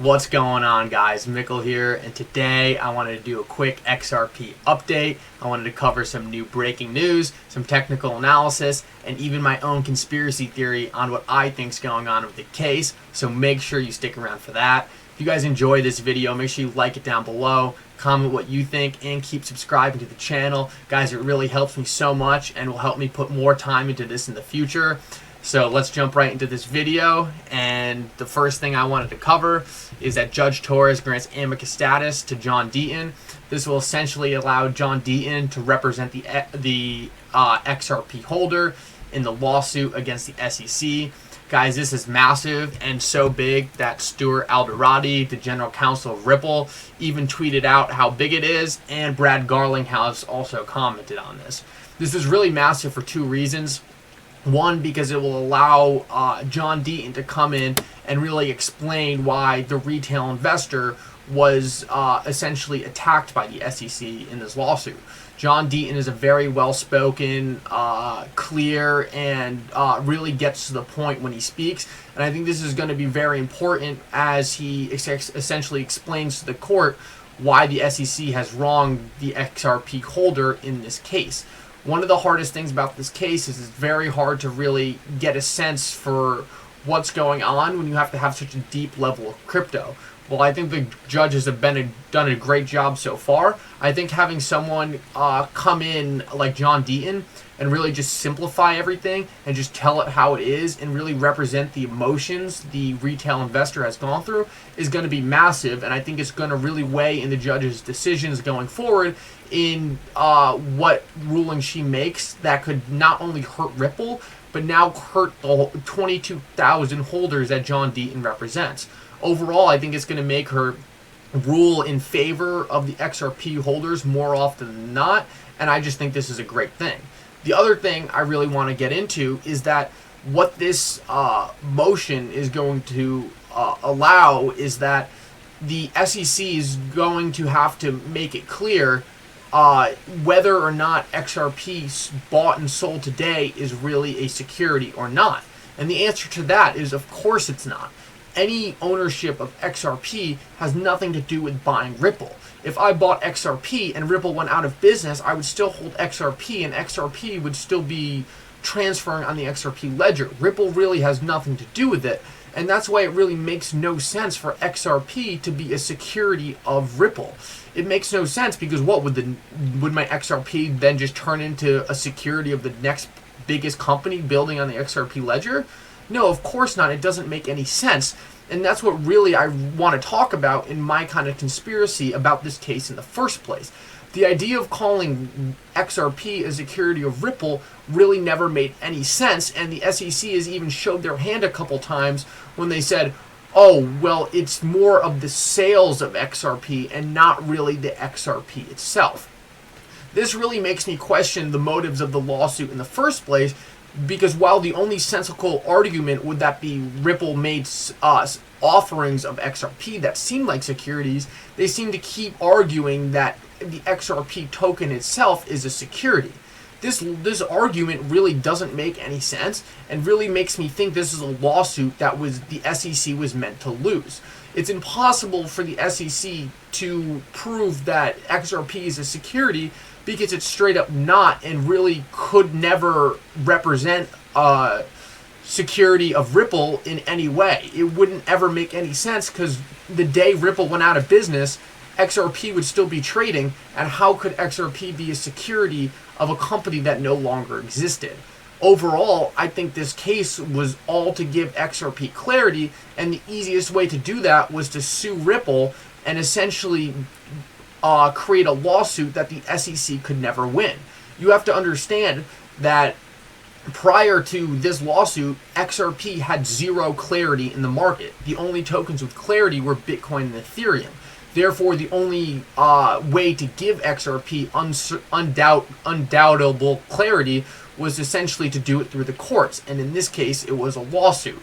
What's going on, guys? Mikkel here, and today I wanted to do a quick XRP update. I wanted to cover some new breaking news, some technical analysis, and even my own conspiracy theory on what I think's going on with the case, so make sure you stick around for that. If you guys enjoy this video, make sure you like it down below, comment what you think, and keep subscribing to the channel. Guys, it really helps me so much and will help me put more time into this in the future. So let's jump right into this video, and the first thing I wanted to cover is that Judge Torres grants amicus status to John Deaton. This will essentially allow John Deaton to represent the XRP holder in the lawsuit against the SEC. Guys, this is massive and so big that Stuart Alderati, the general counsel of Ripple, even tweeted out how big it is, and Brad Garlinghouse also commented on this. This is really massive for two reasons. One, because it will allow John Deaton to come in and really explain why the retail investor was essentially attacked by the SEC in this lawsuit. John Deaton is a very well-spoken, clear, and really gets to the point when he speaks. And I think this is going to be very important as he essentially explains to the court why the SEC has wronged the XRP holder in this case. One of the hardest things about this case is it's very hard to really get a sense for what's going on when you have to have such a deep level of crypto. Well, I think the judges have done a great job so far. I think having someone come in like John Deaton and really just simplify everything and just tell it how it is and really represent the emotions the retail investor has gone through is going to be massive, and I think it's going to really weigh in the judge's decisions going forward in what ruling she makes that could not only hurt Ripple, but now hurt the 22,000 holders that John Deaton represents. Overall, I think it's going to make her rule in favor of the XRP holders more often than not, and I just think this is a great thing. The other thing I really want to get into is that what this motion is going to allow is that the SEC is going to have to make it clear whether or not XRP bought and sold today is really a security or not. And the answer to that is, of course, it's not. Any ownership of XRP has nothing to do with buying Ripple. If I bought XRP and Ripple went out of business, I would still hold XRP, and XRP would still be transferring on the XRP ledger. Ripple really has nothing to do with it, and that's why it really makes no sense for XRP to be a security of Ripple. It makes no sense because what would my XRP then just turn into a security of the next biggest company building on the XRP ledger? No, of course not. It doesn't make any sense. And that's what really I want to talk about in my kind of conspiracy about this case in the first place. The idea of calling XRP a security of Ripple really never made any sense, and the SEC has even showed their hand a couple times when they said, oh, well, it's more of the sales of XRP and not really the XRP itself. This really makes me question the motives of the lawsuit in the first place, because while the only sensible argument would that be Ripple made offerings of XRP that seem like securities, they seem to keep arguing that the XRP token itself is a security. This argument really doesn't make any sense and really makes me think this is a lawsuit that the SEC was meant to lose. It's impossible for the SEC to prove that XRP is a security because it's straight up not, and really could never represent security of Ripple in any way. It wouldn't ever make any sense because the day Ripple went out of business, XRP would still be trading, and how could XRP be a security of a company that no longer existed? Overall, I think this case was all to give XRP clarity, and the easiest way to do that was to sue Ripple and essentially create a lawsuit that the SEC could never win. You have to understand that prior to this lawsuit, XRP had zero clarity in the market. The only tokens with clarity were Bitcoin and Ethereum. Therefore, the only way to give XRP undoubtable clarity was essentially to do it through the courts, and in this case, it was a lawsuit.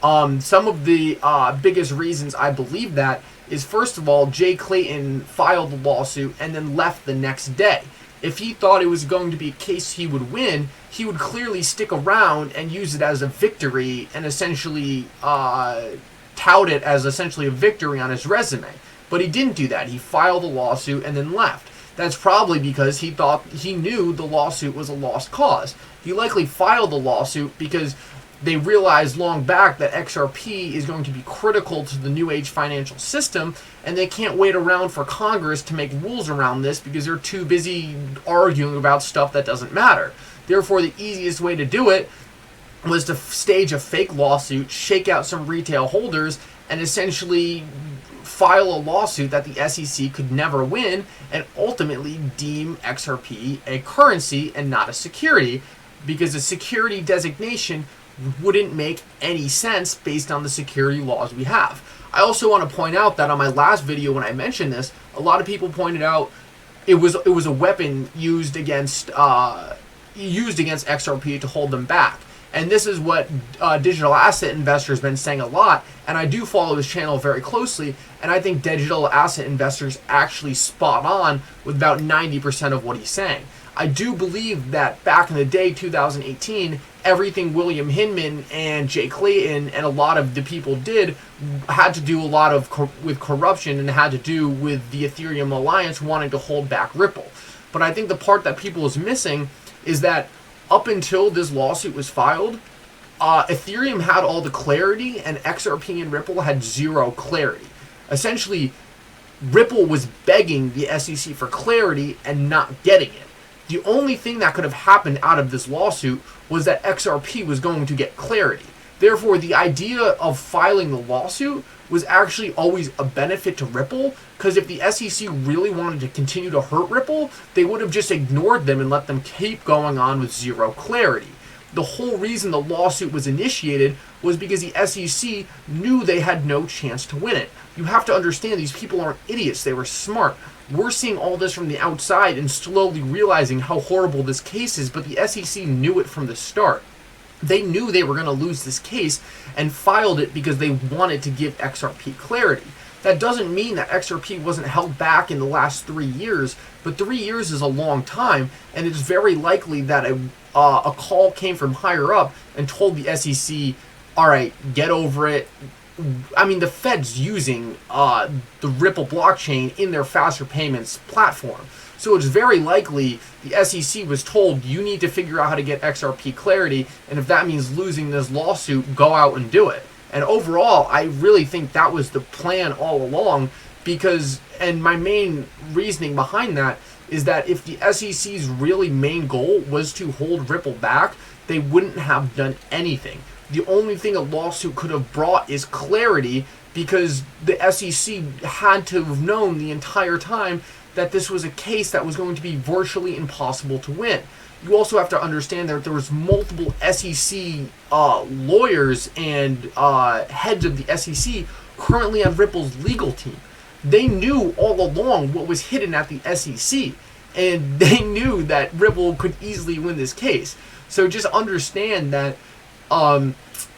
Some of the biggest reasons I believe that is, first of all, Jay Clayton filed the lawsuit and then left the next day. If he thought it was going to be a case he would win, he would clearly stick around and use it as a victory and essentially tout it as essentially a victory on his resume. But he didn't do that. He filed a lawsuit and then left. That's probably because he knew the lawsuit was a lost cause. He likely filed the lawsuit because they realized long back that XRP is going to be critical to the new age financial system, and they can't wait around for Congress to make rules around this because they're too busy arguing about stuff that doesn't matter. Therefore, the easiest way to do it was to stage a fake lawsuit, shake out some retail holders, and essentially file a lawsuit that the SEC could never win, and ultimately deem XRP a currency and not a security, because a security designation wouldn't make any sense based on the security laws we have. I also want to point out that on my last video when I mentioned this, a lot of people pointed out it was a weapon used against XRP to hold them back. And this is what digital asset investors have been saying a lot, and I do follow his channel very closely, and I think digital asset investors actually spot on with about 90% of what he's saying. I do believe that back in the day, 2018, everything William Hinman and Jay Clayton and a lot of the people did had to do a lot of with corruption, and had to do with the Ethereum Alliance wanting to hold back Ripple. But I think the part that people is missing is that up until this lawsuit was filed, Ethereum had all the clarity and XRP and Ripple had zero clarity. Essentially, Ripple was begging the SEC for clarity and not getting it. The only thing that could have happened out of this lawsuit was that XRP was going to get clarity. Therefore, the idea of filing the lawsuit was actually always a benefit to Ripple, because if the SEC really wanted to continue to hurt Ripple, they would have just ignored them and let them keep going on with zero clarity. The whole reason the lawsuit was initiated was because the SEC knew they had no chance to win it. You have to understand, these people aren't idiots, they were smart. We're seeing all this from the outside and slowly realizing how horrible this case is, but the SEC knew it from the start. They knew they were going to lose this case and filed it because they wanted to give XRP clarity. That doesn't mean that XRP wasn't held back in the last 3 years, but 3 years is a long time, and it's very likely that a call came from higher up and told the SEC, all right, get over it. I mean, the Fed's using the Ripple blockchain in their faster payments platform. So it's very likely the SEC was told, you need to figure out how to get XRP clarity, and if that means losing this lawsuit, go out and do it. And overall, I really think that was the plan all along, because, and my main reasoning behind that is that if the SEC's really main goal was to hold Ripple back, they wouldn't have done anything. The only thing a lawsuit could have brought is clarity, because the SEC had to have known the entire time that this was a case that was going to be virtually impossible to win. You also have to understand that there was multiple SEC lawyers and heads of the SEC currently on Ripple's legal team. They knew all along what was hidden at the SEC, and they knew that Ripple could easily win this case. So just understand that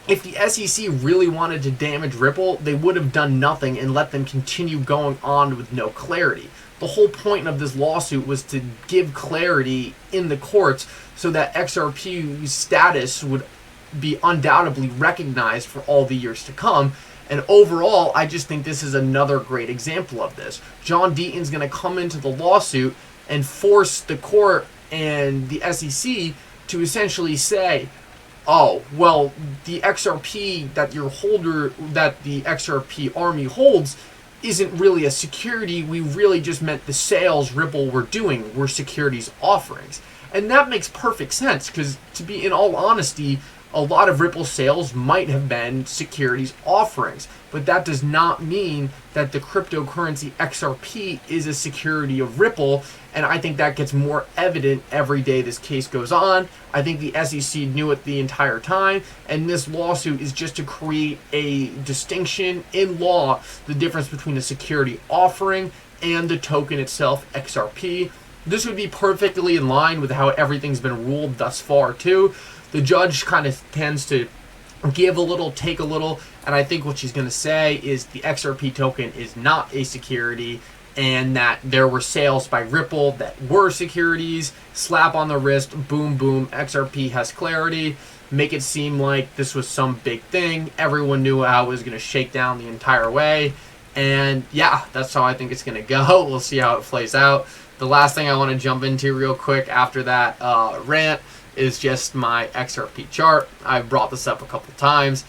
if the SEC really wanted to damage Ripple, they would have done nothing and let them continue going on with no clarity. The whole point of this lawsuit was to give clarity in the courts so that XRP's status would be undoubtedly recognized for all the years to come. And overall, I just think this is another great example of this. John Deaton's going to come into the lawsuit and force the court and the SEC to essentially say, oh, well, the XRP that the XRP army holds isn't really a security. We really just meant the sales Ripple were doing were securities offerings. And that makes perfect sense, because to be in all honesty, a lot of Ripple sales might have been securities offerings, but that does not mean that the cryptocurrency XRP is a security of Ripple, and I think that gets more evident every day this case goes on. I think the SEC knew it the entire time, and this lawsuit is just to create a distinction in law, the difference between a security offering and the token itself, XRP. This would be perfectly in line with how everything's been ruled thus far too. The judge kind of tends to give a little, take a little, and I think what she's going to say is the XRP token is not a security, and that there were sales by Ripple that were securities. Slap on the wrist, boom, boom, XRP has clarity. Make it seem like this was some big thing. Everyone knew how it was going to shake down the entire way. And yeah, that's how I think it's going to go. We'll see how it plays out. The last thing I want to jump into real quick after that rant is just my XRP chart. I've brought this up a couple times.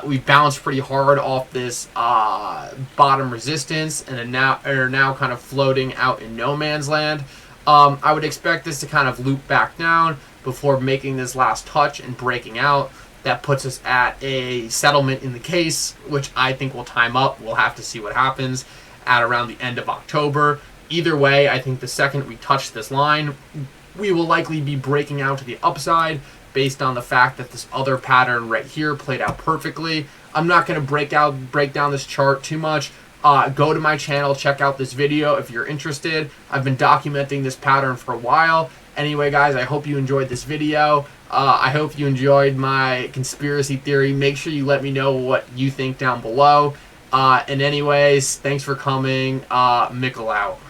We bounced pretty hard off this bottom resistance and are now kind of floating out in no man's land. I would expect this to kind of loop back down before making this last touch and breaking out. That puts us at a settlement in the case, which I think will time up. We'll have to see what happens at around the end of October. Either way, I think the second we touch this line, we will likely be breaking out to the upside based on the fact that this other pattern right here played out perfectly. I'm not going to break down this chart too much. Go to my channel, check out this video if you're interested. I've been documenting this pattern for a while. Anyway, guys, I hope you enjoyed this video. I hope you enjoyed my conspiracy theory. Make sure you let me know what you think down below. And anyways, thanks for coming. Mickle out.